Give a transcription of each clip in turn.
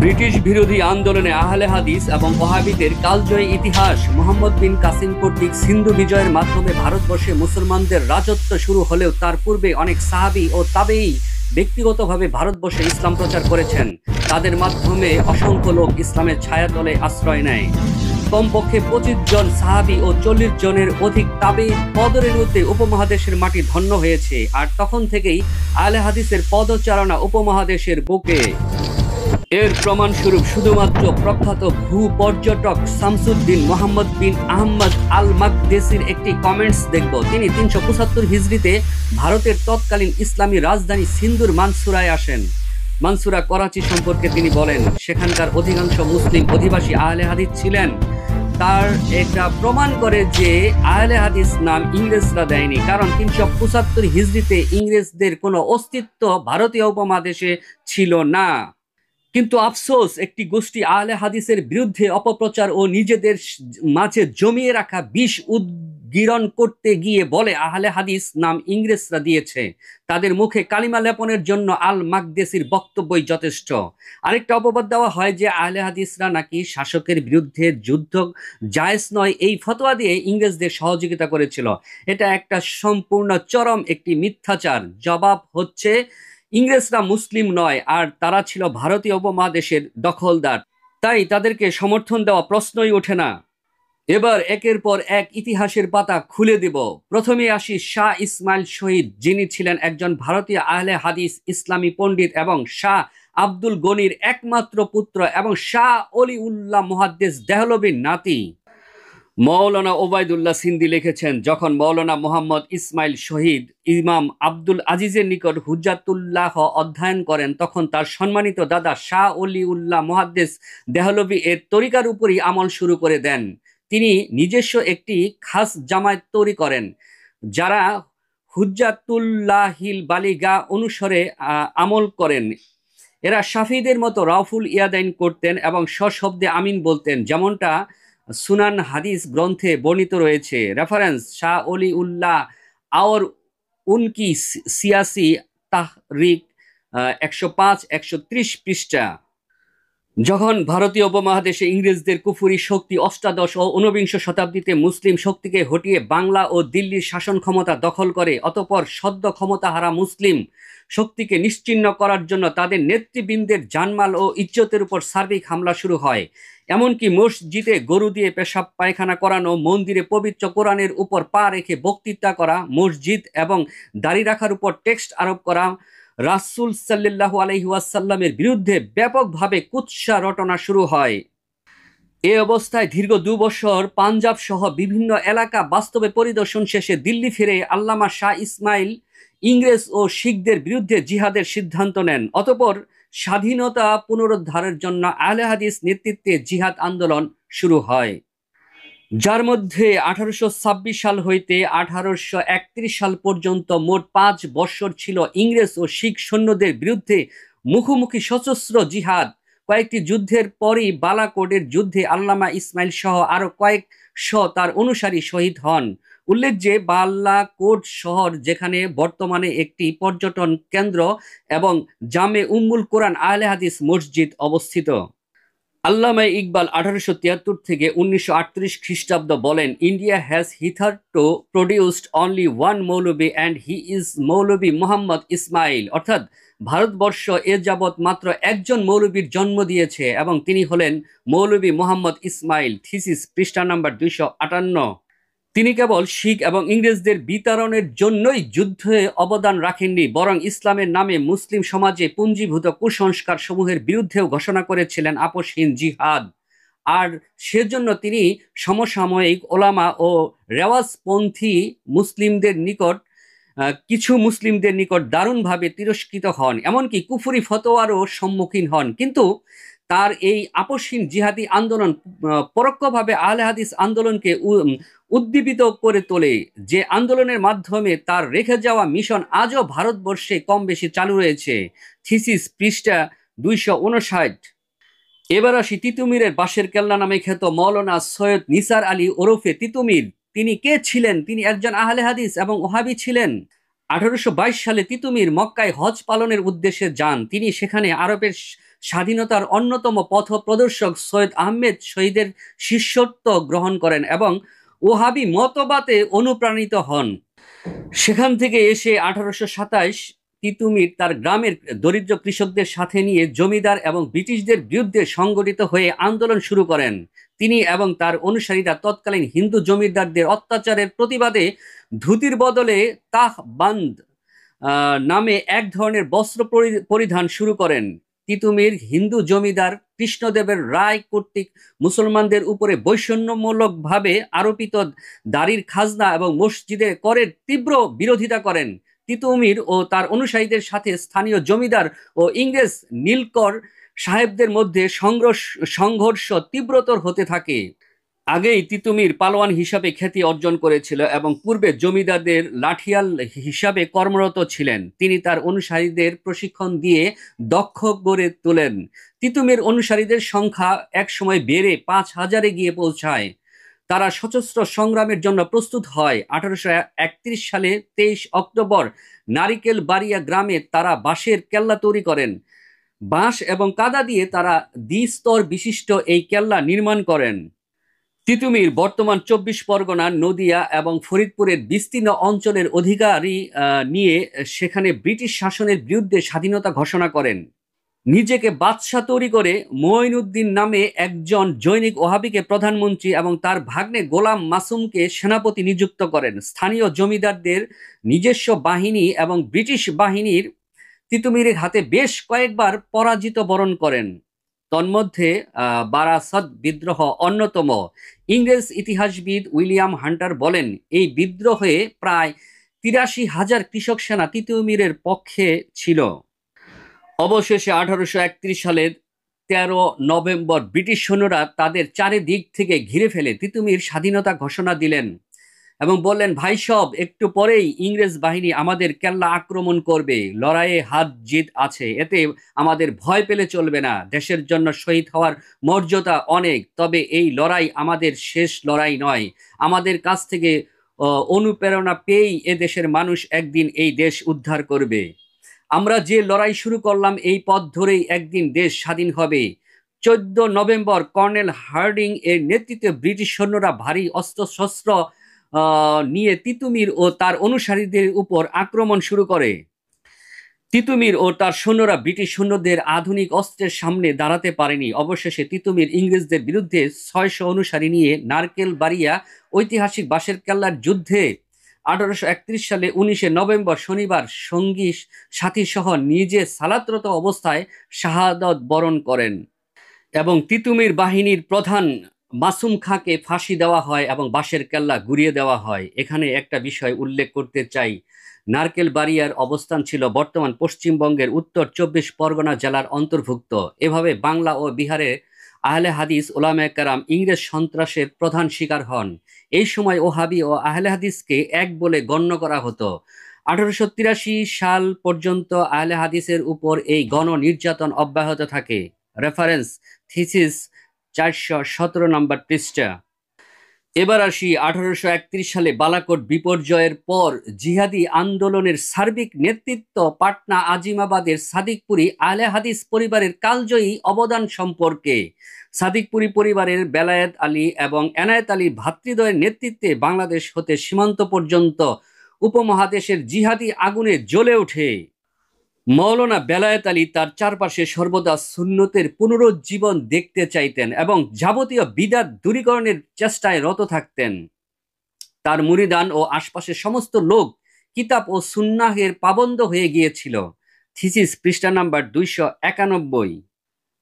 British বিরোধী আন্দোলনে আহলে হাদিস এবং ওহাবিদের কালজয়ী ইতিহাস। মোহাম্মদ বিন কাসিম কর্তৃক সিন্ধু বিজয়ের মাধ্যমে ভারতবর্ষে মুসলমানদের রাজত্ব শুরু হলেও তার পূর্বে অনেক সাহাবী ও তাবেঈ ব্যক্তিগতভাবে ভারতবর্ষে ইসলাম প্রচার করেছেন। তাদের মাধ্যমে অসংখ্য লোক ইসলামের ছায়াতলে আশ্রয় নেয়। কমপক্ষে 25 জন সাহাবী ও 40 জনের অধিক তাবেঈ পদরেণুতে উপমহাদেশের মাটি ধন্য হয়েছে। আর তখন থেকেই আহলে হাদিসের পদচারণা উপমহাদেশের বুকে। এর প্রমাণস্বরূপ শুধুমাত্র প্রখ্যাত ভূ পর্যটক শামসুদ্দিন মোহাম্মদ বিন আহমদ আল মাকদেসির একটি কমেন্টস দেখব। তিনি 375 হিজরিতে ভারতের তৎকালীন ইসলামী রাজধানী সিন্ধুর মানসুরায় আসেন। মানসুরা করাচি সম্পর্কে তিনি বলেন, সেখানকার অধিকাংশ মুসলিম অধিবাসী আহলে হাদিস ছিলেন। তার এটা প্রমাণ করে যে আহলে হাদিস নাম ইংরেজরা দেয়নি, কারণ 375 হিজরিতে ইংরেজদের কোনো অস্তিত্ব ভারতীয় উপমহাদেশে ছিল না। কিন্তু আফসোস, একটি গোষ্ঠী আহলে হাদিসের বিরুদ্ধে অপপ্রচার ও নিজেদের মাঝে জমিয়ে রাখা বিষ উদ্গীরণ করতে গিয়ে বলে আহলে হাদিস নাম ইংরেজরা দিয়েছে। তাদের মুখে কালিমা লেপনের জন্য আল মাকদেসির বক্তব্যই যথেষ্ট। আরেকটা অপবাদ দেওয়া হয় যে আহলে হাদিসরা নাকি শাসকের বিরুদ্ধে যুদ্ধ জায়েজ নয় এই ফতোয়া দিয়ে ইংরেজদের সহযোগিতা করেছিল। এটা একটা সম্পূর্ণ চরম একটি মিথ্যাচার। জবাব হচ্ছে, ইংরেজরা মুসলিম নয়, আর তারা ছিল ভারতীয় উপমহাদেশের দখলদার, তাই তাদেরকে সমর্থন দেওয়া প্রশ্নই ওঠে না। এবার একের পর এক ইতিহাসের পাতা খুলে দেব। প্রথমে আসি শাহ ইসমাইল শহীদ, যিনি ছিলেন একজন ভারতীয় আহলে হাদিস, ইসলামী পণ্ডিত এবং শাহ আব্দুল গনির একমাত্র পুত্র এবং শাহ অলিউল্লাহ মুহাদ্দিস দেহলভির নাতি। মৌলানা ওবায়দুল্লাহ সিন্ধি লিখেছেন, যখন মৌলানা মোহাম্মদ ইসমাইল শহীদ ইমাম আব্দুল আজিজের নিকট হুজ্জাতুল্লাহ অধ্যয়ন করেন, তখন তার সম্মানিত দাদা শাহ অলিউল্লাহ মুহাদ্দিস দেহলভি এর তরিকার উপরই আমল শুরু করে দেন। তিনি নিজস্ব একটি খাস জামায়াত তৈরি করেন, যারা হুজ্জাতুল্লাহিল বালিগা অনুসারে আমল করেন। এরা শাফিদের মতো রাউফুল ইয়াদাইন করতেন এবং সশব্দে আমিন বলতেন, যেমনটা সুনান হাদিস গ্রন্থে বর্ণিত রয়েছে। রেফারেন্স শাহ অলিউল্লাহ আওর উনকি সিয়াসি তাহরিক 105-130 পৃষ্ঠা। যখন ভারতীয় উপমহাদেশে ইংরেজদের কুফরি শক্তি অষ্টাদশ ও ঊনবিংশ শতাব্দীতে মুসলিম শক্তিকে হটিয়ে বাংলা ও দিল্লির শাসন ক্ষমতা দখল করে, অতঃপর সদ্য ক্ষমতাহারা মুসলিম শক্তিকে নিশ্চিহ্ন করার জন্য তাদের নেতৃবৃন্দের জানমাল ও ইজ্জতের উপর সার্বিক হামলা শুরু হয়। এমনকি মসজিদে গরু দিয়ে পেশাব পায়খানা করানো, মন্দিরে পবিত্র কোরআনের উপর পা রেখে বক্তৃতা করা, মসজিদ এবং দাড়ি রাখার উপর ট্যাক্স আরোপ করা, রাসূল সাল্লাল্লাহু আলাইহি ওয়াসাল্লামের বিরুদ্ধে ব্যাপকভাবে কুৎসা রটনা শুরু হয়। এ অবস্থায় দীর্ঘ 2 বছর পাঞ্জাব সহ বিভিন্ন এলাকা বাস্তবে পরিদর্শন শেষে দিল্লি ফিরে আল্লামা শাহ ইসমাইল ইংরেজ ও শিখদের বিরুদ্ধে জিহাদের সিদ্ধান্ত নেন। অতঃপর স্বাধীনতা পুনরুদ্ধারের জন্য আহলে হাদিস নেতৃত্বে জিহাদ আন্দোলন শুরু হয়, যার মধ্যে 1826 সাল হইতে 1831 সাল পর্যন্ত মোট 5 বৎসর ছিল ইংরেজ ও শিখ সৈন্যদের বিরুদ্ধে মুখোমুখি সশস্ত্র জিহাদ। কয়েকটি যুদ্ধের পরই বালাকোটের যুদ্ধে আল্লামা ইসমাইল সহ আরো কয়েকশো তার অনুসারী শহীদ হন। উল্লেখ যে বালাকোট শহর, যেখানে বর্তমানে একটি পর্যটন কেন্দ্র এবং জামে উম্মুল কোরআন আহলে হাদিস মসজিদ অবস্থিত। আল্লামা ইকবাল 1873 থেকে 1938 খ্রিস্টাব্দ বলেন, India has hitherto produced only one Maulvi and he is মৌলবী মোহাম্মদ ইসমাইল। অর্থাৎ ভারতবর্ষ এ যাবৎ মাত্র একজন মৌলবীর জন্ম দিয়েছে এবং তিনি হলেন মৌলবী মোহাম্মদ ইসমাইল। থিসিস পৃষ্ঠা নাম্বার 258। তিনি কেবল শিখ এবং ইংরেজদের বিতাড়নের জন্যই যুদ্ধে অবদান রাখেননি, বরং ইসলামের নামে মুসলিম সমাজে পুঞ্জীভূত কুসংস্কার সমূহের বিরুদ্ধেও ঘোষণা করেছিলেন আপোষহীন জিহাদ। আর সেজন্য তিনি সমসাময়িক ওলামা ও রেওয়াজপন্থী কিছু মুসলিমদের নিকট দারুণভাবে তিরস্কৃত হন, এমনকি কুফরি ফতোয়ারও সম্মুখীন হন। কিন্তু তার এই আপোষহীন জিহাদি আন্দোলন পরোক্ষভাবে আহলে হাদিস আন্দোলনকে উদ্দীপিত করে তোলে, যে আন্দোলনের মাধ্যমে তার রেখে যাওয়া মিশন আজও ভারতবর্ষে কম বেশি চালু রয়েছে। থিসিস পৃষ্ঠা 259। এবার আসি তিতুমিরের বাঁশের কেল্লা নামে খ্যাত মৌলানা সৈয়দ নিসার আলী ওরফে তিতুমির। তিনি কে ছিলেন? তিনি একজন আহলে হাদিস এবং ওহাবি ছিলেন। 1822 সালে তিতুমির মক্কায় হজ পালনের উদ্দেশ্যে যান। তিনি সেখানে আরবের স্বাধীনতার অন্যতম পথ প্রদর্শক সৈয়দ আহমেদ শহীদের শিষ্যত্ব গ্রহণ করেন এবং ওহাবি মতবাদে অনুপ্রাণিত হন। সেখান থেকে এসে 1827 তিতুমির তার গ্রামের দরিদ্র কৃষকদের সাথে নিয়ে জমিদার এবং ব্রিটিশদের বিরুদ্ধে সংগঠিত হয়ে আন্দোলন শুরু করেন। তিনি এবং তার অনুসারীরা তৎকালীন হিন্দু জমিদারদের অত্যাচারের প্রতিবাদে ধুতির বদলে তাহবান্দ নামে এক ধরনের বস্ত্র পরিধান শুরু করেন। তিতুমির হিন্দু জমিদার কৃষ্ণদেবের রায় কর্তৃক মুসলমানদের উপরে বৈষম্যমূলকভাবে আরোপিত দাড়ির খাজনা এবং মসজিদের করের তীব্র বিরোধিতা করেন। তিতুমির ও তার অনুসারীদের সাথে স্থানীয় জমিদার ও ইংরেজ নীলকর সাহেবদের মধ্যে সংঘর্ষ তীব্রতর হতে থাকে। আগেই তিতুমির পালোয়ান হিসাবে খ্যাতি অর্জন করেছিল এবং পূর্বে জমিদারদের লাঠিয়াল হিসাবে কর্মরত ছিলেন। তিনি তার অনুসারীদের প্রশিক্ষণ দিয়ে দক্ষ গড়ে তোলেন। তিতুমির অনুসারীদের সংখ্যা একসময় বেড়ে 5000-এ গিয়ে পৌঁছায়। তারা সশস্ত্র সংগ্রামের জন্য প্রস্তুত হয়। 1831 সালে 23 অক্টোবর নারিকেল বাড়িয়া গ্রামে তারা বাঁশের কেল্লা তৈরি করেন। বাঁশ এবং কাদা দিয়ে তারা দ্বিস্তর বিশিষ্ট এই কেল্লা নির্মাণ করেন। তিতুমির বর্তমান 24 পরগনা, নদিয়া এবং ফরিদপুরের বিস্তীর্ণ অঞ্চলের অধিকারী নিয়ে সেখানে ব্রিটিশ শাসনের বিরুদ্ধে স্বাধীনতা ঘোষণা করেন। নিজেকে বাদশাহ তৈরি করে মঈনুদ্দিন নামে একজন জৈনিক ওহাবিকে প্রধানমন্ত্রী এবং তার ভাগ্নে গোলাম মাসুমকে সেনাপতি নিযুক্ত করেন। স্থানীয় জমিদারদের নিজস্ব বাহিনী এবং ব্রিটিশ বাহিনীর তিতুমিরের হাতে বেশ কয়েকবার পরাজিত বরণ করেন। তন্মধ্যে বারাসত বিদ্রোহ অন্যতম। ইংরেজ ইতিহাসবিদ উইলিয়াম হান্টার বলেন, এই বিদ্রোহে প্রায় 83,000 কৃষক সেনা তিতুমিরের পক্ষে ছিল। অবশেষে 1831 সালের 13 নভেম্বর ব্রিটিশ সৈন্যরা তাদের চারিদিক থেকে ঘিরে ফেলে তিতুমির স্বাধীনতা ঘোষণা দিলেন এবং বললেন, ভাই সব, একটু পরেই ইংরেজ বাহিনী আমাদের কেল্লা আক্রমণ করবে। লড়াইয়ে হাত জিত আছে, এতে আমাদের ভয় পেলে চলবে না। দেশের জন্য শহীদ হওয়ার মর্যাদা অনেক, তবে এই লড়াই আমাদের শেষ লড়াই নয়। আমাদের কাছ থেকে অনুপ্রেরণা পেয়েই এ দেশের মানুষ একদিন এই দেশ উদ্ধার করবে। আমরা যে লড়াই শুরু করলাম এই পথ ধরেই একদিন দেশ স্বাধীন হবে। 14 নভেম্বর কর্নেল হার্ডিং এর নেতৃত্বে ব্রিটিশ সৈন্যরা ভারী অস্ত্রশস্ত্র নিয়ে তিতুমির ও তার অনুসারীদের উপর আক্রমণ শুরু করে। তিতুমির ও তার সৈন্যরা ব্রিটিশ সৈন্যদের আধুনিক অস্ত্রের সামনে দাঁড়াতে পারেনি। অবশেষে তিতুমির ইংরেজদের বিরুদ্ধে 600 অনুসারী নিয়ে নারকেল বাড়িয়া ঐতিহাসিক বাঁশের কেল্লার যুদ্ধে 1831 সালে 19 নভেম্বর শনিবার সঙ্গী সাথী সহ নিজে সালাতরত অবস্থায় শাহাদত বরণ করেন এবং তিতুমির বাহিনীর প্রধান মাসুম খাঁকে ফাঁসি দেওয়া হয় এবং বাঁশের কেল্লা গুড়িয়ে দেওয়া হয়। এখানে একটা বিষয় উল্লেখ করতে চাই, নারকেল বাড়িয়ার অবস্থান ছিল বর্তমান পশ্চিমবঙ্গের উত্তর 24 পরগনা জেলার অন্তর্ভুক্ত। এভাবে বাংলা ও বিহারে আহলে হাদিস ওলামায়ে কেরাম ইংরেজ সন্ত্রাসের প্রধান শিকার হন। এই সময় ওহাবি ও আহলে হাদিসকে এক বলে গণ্য করা হতো। 1883 সাল পর্যন্ত আহলে হাদিসের উপর এই গণ নির্যাতন অব্যাহত থাকে। রেফারেন্স থিসিস 417 নম্বর পৃষ্ঠা। এবার আসি 1831 সালে বালাকোট বিপর্যয়ের পর জিহাদি আন্দোলনের সার্বিক নেতৃত্ব পাটনা আজিমাবাদের সাদিকপুরি আহলে হাদিস পরিবারের কালজয়ী অবদান সম্পর্কে। সাদিকপুরি পরিবারের বেলায়েত আলী এবং এনায়েত আলী ভ্রাতৃদ্বয়ের নেতৃত্বে বাংলাদেশ হতে সীমান্ত পর্যন্ত উপমহাদেশের জিহাদি আগুনে জ্বলে ওঠে। মৌলানা বেলায়েত আলী তার চারপাশে সর্বদা সুন্নতের পুনরুজ্জীবন দেখতে চাইতেন এবং যাবতীয় বিদআত দূরীকরণের চেষ্টায় রত থাকতেন। তার মুরিদান ও আশপাশের সমস্ত লোক কিতাব ও সুন্নাহের পাবন্দ হয়ে গিয়েছিল। থিসিস পৃষ্ঠা নাম্বার 291।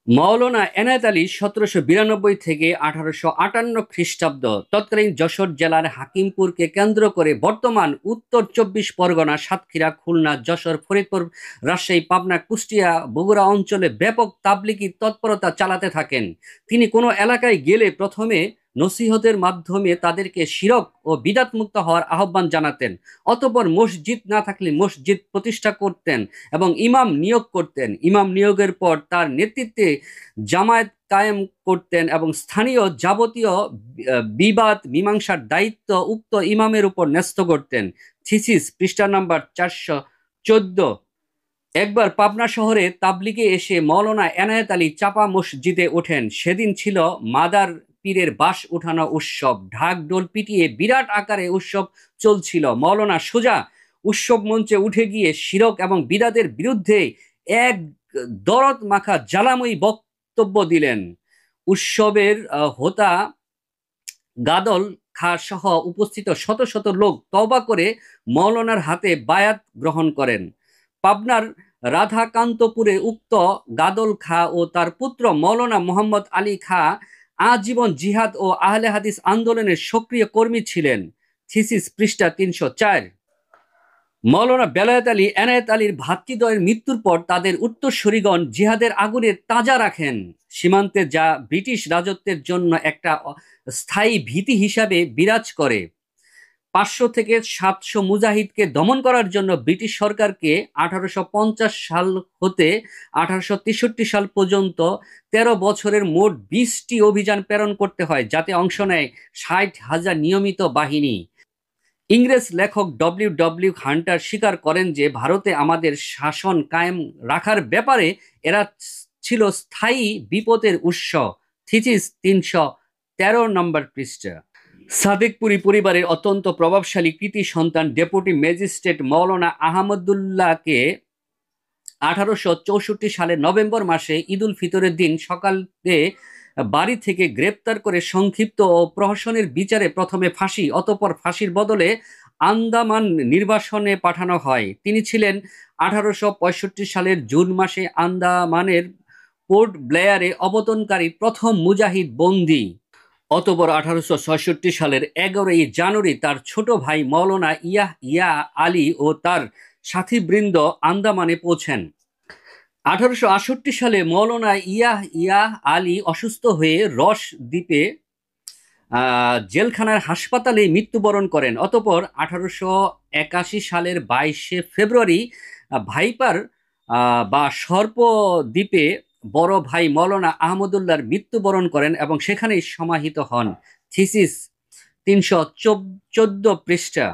মৌলানা এনায়েত আলী 1792 থেকে 1858 খ্রিস্টাব্দ তৎকালীন যশোর জেলার হাকিমপুরকে কেন্দ্র করে বর্তমান উত্তর 24 পরগনা, সাতক্ষীরা, খুলনা, যশোর, ফরিদপুর, রাজশাহী, পাবনা, কুষ্টিয়া, বগুড়া অঞ্চলে ব্যাপক তাবলিগি তৎপরতা চালাতে থাকেন। তিনি কোনো এলাকায় গেলে প্রথমে নসিহতের মাধ্যমে তাদেরকে শিরক ও বিদআত মুক্ত হওয়ার আহ্বান জানাতেন। অতঃপর মসজিদ না থাকলে মসজিদ প্রতিষ্ঠা করতেন এবং ইমাম নিয়োগ করতেন। ইমাম নিয়োগের পর তার নেতৃত্বে জামায়াত কায়েম করতেন এবং স্থানীয় যাবতীয় বিবাদ মীমাংসার দায়িত্ব উক্ত ইমামের উপর ন্যস্ত করতেন। থিসিস পৃষ্ঠা নাম্বার 414। একবার পাবনা শহরে তাবলিগে এসে মৌলানা এনায়েত আলী চাপা মসজিদে ওঠেন। সেদিন ছিল মাদার পীরের বাঁশ উঠানো উৎসব। ঢাক ঢোল পিটিয়ে বিরাট আকারে উৎসব চলছিল। মৌলানা সোজা উৎসব মঞ্চে উঠে গিয়ে শিরক এবং বিদাতের বিরুদ্ধে এক দরদ মাখা জ্বালাময়ী বক্তব্য দিলেন। উৎসবের হোতা গাদল খা সহ উপস্থিত শত শত লোক তওবা করে মৌলানার হাতে বায়াত গ্রহণ করেন। পাবনার রাধাকান্তপুরে উক্ত গাদল খা ও তার পুত্র মৌলানা মোহাম্মদ আলী খা আজীবন জিহাদ ও আহলে হাদিস আন্দোলনের সক্রিয় কর্মী ছিলেন। থিসিস পৃষ্ঠা 304। মৌলানা বেলায়েত আলী এনায়েত আলীর ভাতৃদ্বয়ের মৃত্যুর পর তাদের উত্তরসূরিগণ জিহাদের আগুনে তাজা রাখেন। সীমান্তে যা ব্রিটিশ রাজত্বের জন্য একটা স্থায়ী ভীতি হিসাবে বিরাজ করে। 500 থেকে 700 মুজাহিদকে দমন করার জন্য ব্রিটিশ সরকারকে 1850 সাল হতে 1863 সাল পর্যন্ত 13 বছরের মোট 20টি অভিযান প্রেরণ করতে হয়, যাতে অংশ নেয় 60,000 নিয়মিত বাহিনী। ইংরেজ লেখক ডব্লিউ হান্টার স্বীকার করেন যে ভারতে আমাদের শাসন কায়েম রাখার ব্যাপারে এরা ছিল স্থায়ী বিপদের উৎস। থিসিস 313 নম্বর পৃষ্ঠা। সাদেকপুরি পরিবারের অত্যন্ত প্রভাবশালী কৃতি সন্তান ডেপুটি ম্যাজিস্ট্রেট মৌলানা আহমদুল্লাহকে 1864 সালের নভেম্বর মাসে ঈদুল ফিতরের দিন সকালে বাড়ি থেকে গ্রেপ্তার করে সংক্ষিপ্ত ও প্রহসনের বিচারে প্রথমে ফাঁসি, অতঃপর ফাঁসির বদলে আন্দামান নির্বাসনে পাঠানো হয়। তিনি ছিলেন 1865 সালের জুন মাসে আন্দামানের পোর্ট ব্লেয়ারে অবতরণকারী প্রথম মুজাহিদ বন্দী। অতঃপর 1866 সালের 11 জানুয়ারি তার ছোট ভাই মৌলানা ইয়া আলী ও তার সাথীবৃন্দ আন্দামানে পৌঁছেন। 1868 সালে মৌলানা ইয়া আলী অসুস্থ হয়ে রস দ্বীপে জেলখানার হাসপাতালে মৃত্যুবরণ করেন। অতঃপর 1881 সালের 22 ফেব্রুয়ারি ভাইপার বা সর্প দ্বীপে বড় ভাই মৌলানা আহমদুল্লাহর মৃত্যুবরণ করেন এবং সেখানেই সমাহিত হন। থিসিস 314 পৃষ্ঠা।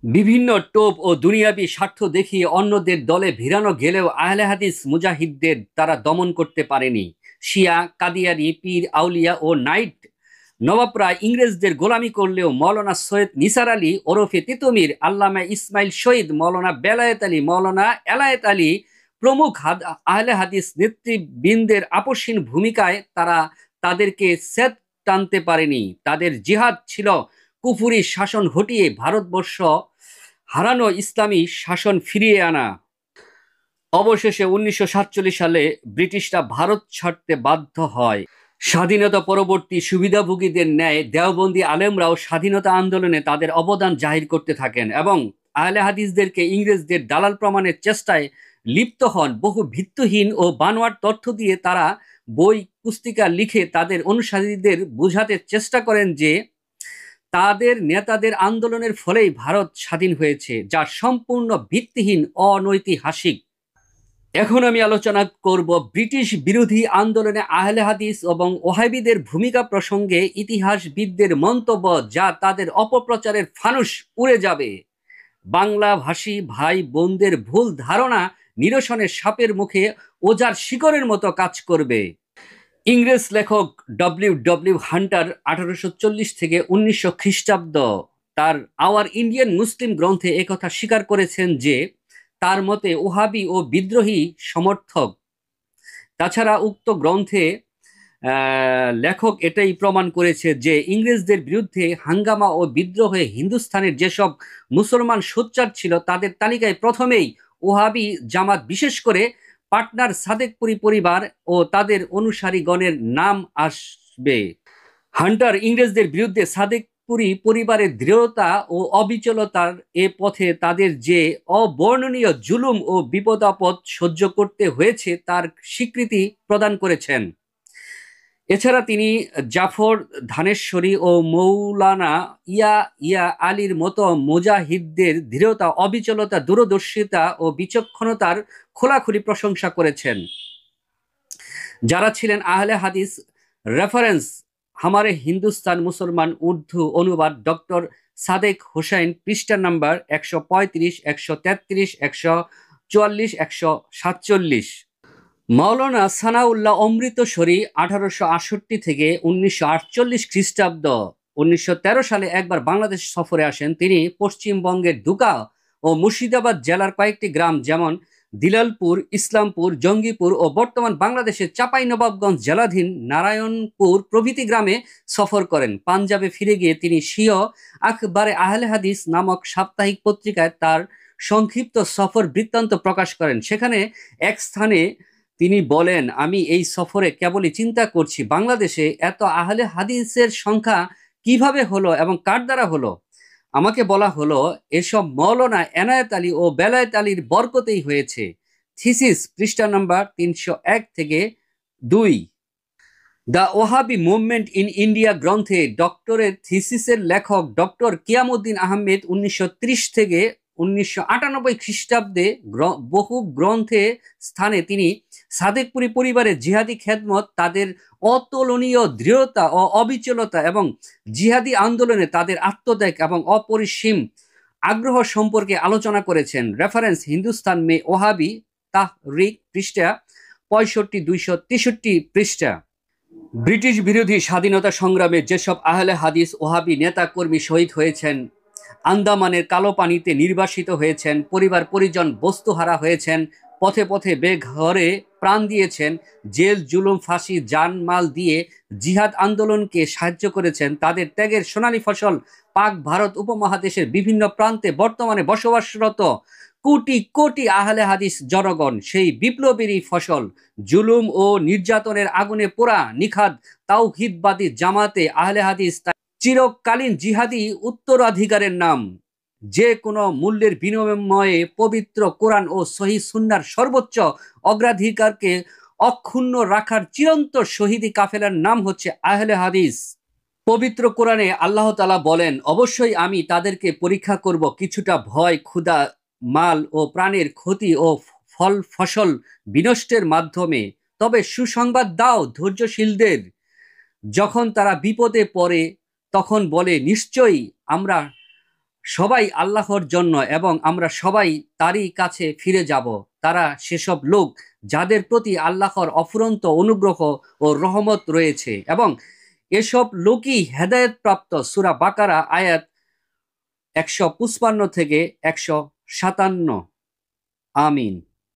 বিভিন্ন টোপ ও দুনিয়াবি স্বার্থ দেখিয়ে অন্যদের দলে ভিড়ানো গেলেও আহলে হাদিস মুজাহিদদের তারা দমন করতে পারেনি। শিয়া, কাদিয়ানি, পীর, আউলিয়া ও নাইট নবাবরা ইংরেজদের গোলামি করলেও মৌলানা সৈয়দ নিসার আলী ওরফে তিতুমির, আল্লামা ইসমাইল শহীদ, মৌলানা বেলায়েত আলী, মৌলানা এলায়েত আলী প্রমুখ আহলে হাদিস নেতৃবৃন্দের আপসহীন ভূমিকায় তারা তাদেরকে সেট টানতে পারেনি। তাদের জিহাদ ছিল কুফুরি শাসন হটিয়ে ভারতবর্ষ হারানো ইসলামী শাসন ফিরিয়ে আনা। অবশেষে 1947 সালে ব্রিটিশরা ভারত ছাড়তে বাধ্য হয়। স্বাধীনতা পরবর্তী সুবিধাভোগীদের ন্যায় দেওবন্দি আলেমরাও স্বাধীনতা আন্দোলনে তাদের অবদান জাহির করতে থাকেন এবং আহলে হাদিসদেরকে ইংরেজদের দালাল প্রমাণের চেষ্টায় লিপ্ত হন। বহু ভিত্তিহীন ও বানোয়াট তথ্য দিয়ে তারা বই পুস্তিকা লিখে তাদের অনুসারীদের বোঝাতে চেষ্টা করেন যে তাদের নেতাদের আন্দোলনের ফলেই ভারত স্বাধীন হয়েছে, যা সম্পূর্ণ ভিত্তিহীন অনৈতিহাসিক। এখন আমি আলোচনা করব ব্রিটিশ বিরোধী আন্দোলনে আহলে হাদিস এবং ওহাবিদের ভূমিকা প্রসঙ্গে ইতিহাসবিদদের মন্তব্য, যা তাদের অপপ্রচারের ফানুস উড়ে যাবে। বাংলাভাষী ভাই বোনদের ভুল ধারণা নিরসনের সাপের মুখে ওজার শিকড়ের মতো কাজ করবে। ইংরেজ লেখক ডব্লিউ হান্টার 1840 থেকে 1900 খ্রিস্টাব্দ তার আওয়ার ইন্ডিয়ান মুসলিম গ্রন্থে একথা স্বীকার করেছেন যে তার মতে ওহাবি ও বিদ্রোহী সমর্থক। তাছাড়া উক্ত গ্রন্থে লেখক এটাই প্রমাণ করেছে যে ইংরেজদের বিরুদ্ধে হাঙ্গামা ও বিদ্রোহে হিন্দুস্তানের যেসব মুসলমান সোচ্চার ছিল তাদের তালিকায় প্রথমেই ওহাবি জামাত, বিশেষ করে পাটনার সাদেকপুরি পরিবার ও তাদের অনুসারীগণের নাম আসবে। হান্টার ইংরেজদের বিরুদ্ধে সাদেকপুরি পরিবারের দৃঢ়তা ও অবিচলতার এ পথে তাদের যে অবর্ণনীয় জুলুম ও বিপদাপদ সহ্য করতে হয়েছে তার স্বীকৃতি প্রদান করেছেন। এছাড়া তিনি জাফর ধানেশ্বরী ও মৌলানা ইয়া আলীর মতো মুজাহিদদের দৃঢ়তা, অবিচলতা, দূরদর্শিতা ও বিচক্ষণতার খোলাখুলি প্রশংসা করেছেন। যারা ছিলেন আহলে হাদিস। রেফারেন্স: হামারে হিন্দুস্তান মুসলমান উর্দু অনুবাদ, ডক্টর সাদেক হোসেন, পৃষ্ঠা নাম্বার 135, 133, 144, 147। মাওলানা সানাউল্লাহ অমৃতসরী 1868 থেকে 1948 খ্রিস্টাব্দ। 1913 সালে একবার বাংলাদেশ সফরে আসেন। তিনি পশ্চিমবঙ্গের দুকা ও মুর্শিদাবাদ জেলার কয়েকটি গ্রাম যেমন দিলালপুর, ইসলামপুর, জঙ্গিপুর ও বর্তমান বাংলাদেশের চাঁপাইনবাবগঞ্জ জেলাধীন নারায়ণপুর প্রভৃতি গ্রামে সফর করেন। পাঞ্জাবে ফিরে গিয়ে তিনি স্বীয় আখবারে আহলে হাদিস নামক সাপ্তাহিক পত্রিকায় তার সংক্ষিপ্ত সফর বৃত্তান্ত প্রকাশ করেন। সেখানে এক স্থানে তিনি বলেন, আমি এই সফরে কেবলই চিন্তা করছি, বাংলাদেশে এত আহলে হাদিসের সংখ্যা কিভাবে হলো এবং কার দ্বারা হলো। আমাকে বলা হলো এসব মৌলানা এনায়েত আলী ও বেলায়েত আলীর বরকতেই হয়েছে। থিসিস, পৃষ্ঠা নাম্বার 301 থেকে 2। The Wahhabi movement in India গ্রন্থে ডক্টরের থিসিসের লেখক ডক্টর কিয়ামউদ্দিন আহমেদ 1930 থেকে 1998 খ্রিস্টাব্দে বহু গ্রন্থে স্থানে তিনি সাদেকপুরি পরিবারের জিহাদি খেদমত, তাদের অতুলনীয় দৃঢ়তা ও অবিচলতা এবং জিহাদি আন্দোলনে তাদের আত্মত্যাগ এবং অপরিসীম আগ্রহ সম্পর্কে আলোচনা করেছেন। রেফারেন্স: হিন্দুস্তান মে ওহাবি তাহরিক, পৃষ্ঠা 65, 263 পৃষ্ঠা। ব্রিটিশ বিরোধী স্বাধীনতা সংগ্রামে যেসব আহলে হাদিস ওহাবি নেতা কর্মী শহীদ হয়েছেন, আন্দামানের কালো পানিতে নির্বাসিত হয়েছেন, পরিবার পরিজন বস্তুহারা হয়েছেন, পথে পথে বেঘরে প্রাণ দিয়েছেন, জেল জুলুম ফাঁসি জানমাল দিয়ে জিহাদ আন্দোলনকে সাহায্য করেছেন, তাদের ত্যাগের সোনালী ফসল পাক ভারত উপমহাদেশের বিভিন্ন প্রান্তে বর্তমানে বসবাসরত কোটি কোটি আহলে হাদিস জনগণ সেই বিপ্লবেরই ফসল। জুলুম ও নির্যাতনের আগুনে পোড়া নিখাদ তাওহিদবাদী জামাতে আহলে হাদিস চিরকালীন জিহাদি উত্তরাধিকারের নাম। যে কোনো মূল্যের বিনিময়ে পবিত্র কোরআন ও সহি সুন্নাহর সর্বোচ্চ অগ্রাধিকারকে অক্ষুণ্ণ রাখার চিরন্তর শহীদি কাফেলার নাম হচ্ছে আহলে হাদিস। পবিত্র কোরআনে আল্লাহ তাআলা বলেন, অবশ্যই আমি তাদেরকে পরীক্ষা করব কিছুটা ভয়, ক্ষুধা, মাল ও প্রাণের ক্ষতি ও ফল ফসল বিনষ্টের মাধ্যমে। তবে সুসংবাদ দাও ধৈর্যশীলদের। যখন তারা বিপদে পড়ে তখন বলে, নিশ্চয়ই আমরা সবাই আল্লাহর জন্য এবং আমরা সবাই তারই কাছে ফিরে যাব। তারা সেসব লোক যাদের প্রতি আল্লাহর অফুরন্ত অনুগ্রহ ও রহমত রয়েছে এবং এসব লোকই হেদায়েত প্রাপ্ত। সূরা বাকারা আয়াত 155 থেকে 157। আমিন।